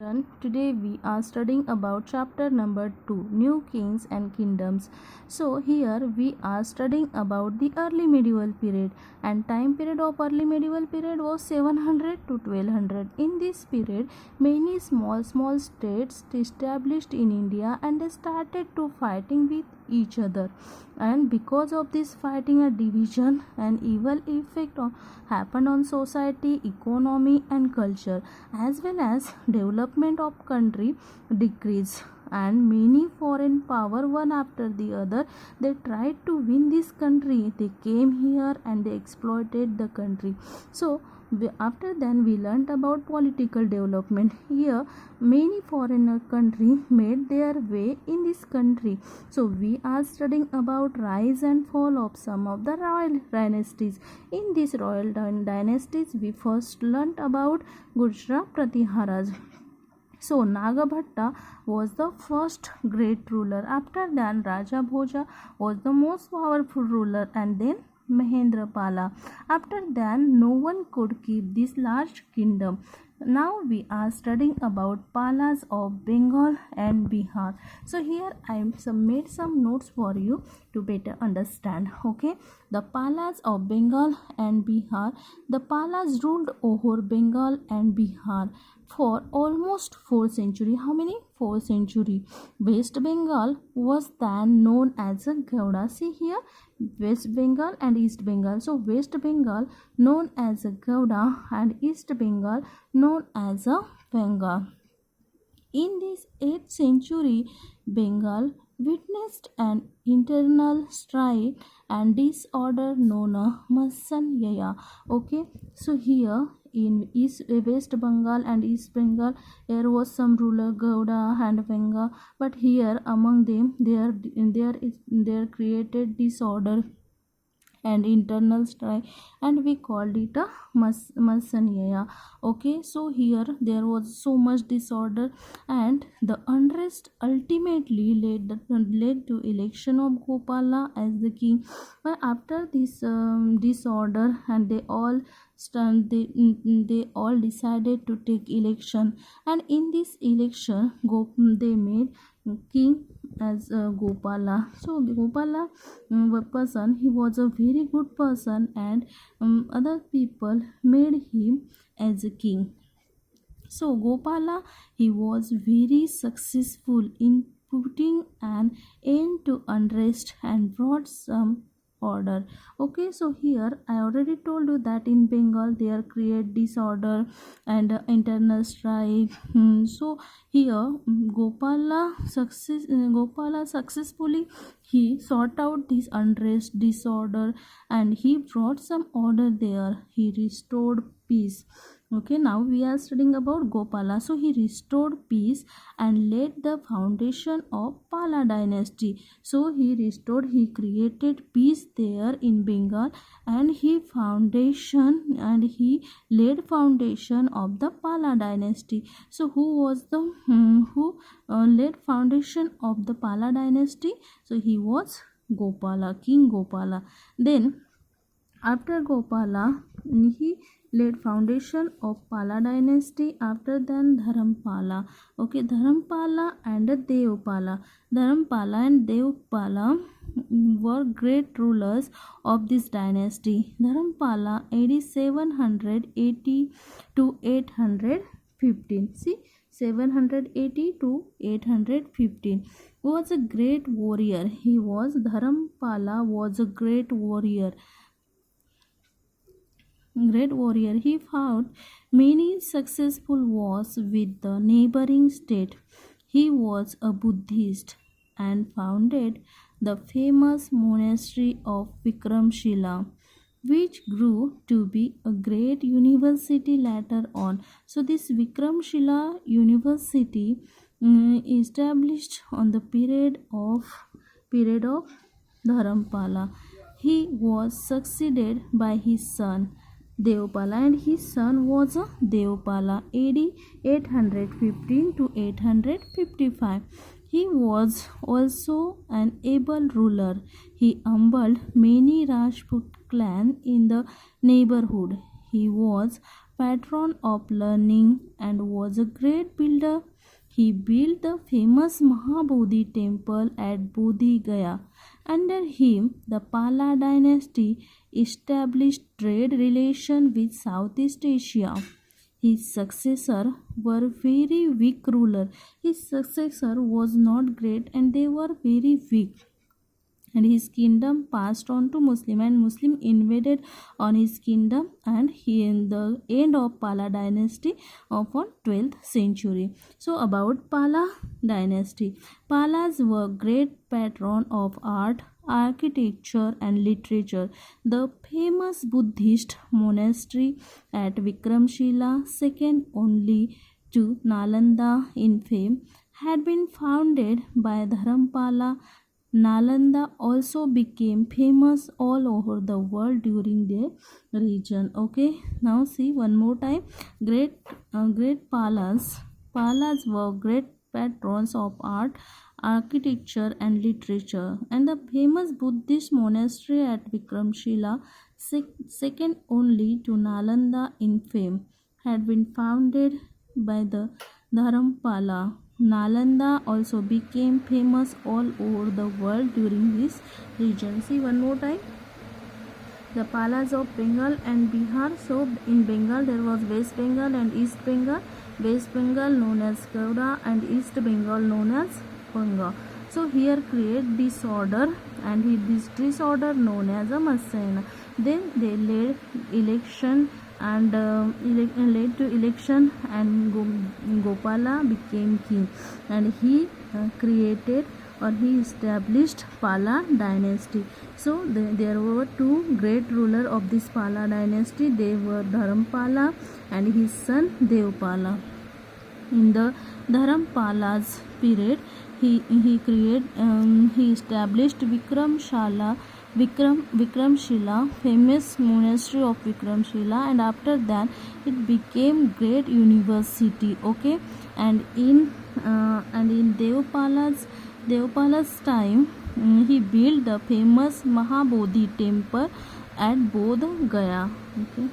Today we are studying about chapter number 2, New Kings and Kingdoms. So here we are studying about the early medieval period, and time period of early medieval period was 700 to 1200. In this period many small states established in India and they started to fighting with each other, and because of this fighting a division and evil effect happened on society, economy and culture, as well as development of country decreased, and many foreign power one after the other they tried to win this country. They came here and they exploited the country. So after then we learned about political development. Here many foreigner country made their way in this country. So we are studying about rise and fall of some of the royal dynasties. In these royal dynasties we first learned about Gujra Pratiharaj. So Nagabhatta was the first great ruler. After that Raja Bhoja was the most powerful ruler, and then Mahendrapala. After that no one could keep this large kingdom. Now we are studying about Palas of Bengal and Bihar. So here I made some notes for you to better understand. Okay, the Palas of Bengal and Bihar. The Palas ruled over Bengal and Bihar for almost 4 centuries. How many? 4 centuries. West Bengal was then known as a Gauda. See here, West Bengal and East Bengal. So West Bengal known as a Gauda and East Bengal known as a Bengal. In this 8th century, Bengal witnessed an internal strife and disorder known as Massanyaya. Okay, so here in West Bengal and East Bengal there was some ruler Gauda and Bengal, but here among them there created disorder and internal strife, and we called it a Massanyaya. Okay, so here there was so much disorder, and the unrest ultimately led to election of Gopala as the king. But after this disorder, and they all decided to take election, and in this election they made king as Gopala. So Gopala person, he was a very good person, and other people made him as a king. So Gopala, he was very successful in putting an end to unrest and brought some order. Okay, so here I already told you that in Bengal there create disorder and internal strife. So here Gopala successfully he sought out this unrest, disorder, and he brought some order there. He restored peace. Okay, now we are studying about Gopala. So he restored peace and laid the foundation of Pala dynasty. So he created peace there in Bengal, and he laid foundation of the Pala dynasty. So who was the who laid foundation of the Pala dynasty? So he was Gopala, King Gopala. Then after Gopala, he laid foundation of Pala dynasty. After then Dharampala. Okay, Dharampala and Devpala. Dharampala and Devpala were great rulers of this dynasty. Dharampala AD 780 to 815. See, 780 to 815 was a great warrior. Dharampala was a great warrior. He fought many successful wars with the neighboring state. He was a Buddhist and founded the famous monastery of Vikramshila, which grew to be a great university later on. So this Vikramshila University established on the period of Dharampala. He was succeeded by his son Devpala, and his son was a Devpala AD 815 to 855. He was also an able ruler. He humbled many Rajput clans in the neighborhood. He was patron of learning and was a great builder. He built the famous Mahabodhi temple at Bodhi Gaya. Under him, the Pala dynasty established trade relations with Southeast Asia. His successor were very weak ruler. His successor was not great and they were very weak. And his kingdom passed on to Muslim, and Muslim invaded on his kingdom, and he in the end of Pala dynasty of 12th century. So about Pala dynasty, Palas were great patron of art, architecture and literature. The famous Buddhist monastery at Vikramshila, second only to Nalanda in fame, had been founded by Dharampala. Nalanda also became famous all over the world during their region. Okay, now see one more time. Great Palas. Palas were great patrons of art, architecture and literature, and the famous Buddhist monastery at Vikramshila, second only to Nalanda in fame, had been founded by the Dharampala. Nalanda also became famous all over the world during this region. See one more time. The Palas of Bengal and Bihar. So in Bengal there was West Bengal and East Bengal. West Bengal known as Gauda and East Bengal known as Ganga. So here create disorder, and this disorder known as a Masena. Then they led election and led to election, and Gopala became king, and he created or he established Pala dynasty. So there were two great rulers of this Pala dynasty. They were Dharampala and his son Devpala. In the Dharampala's period, he established Vikramshila, famous monastery of Vikramshila, and after that it became great university. Okay, and in Devpala's time, he built the famous Mahabodhi temple at Bodh Gaya. Okay.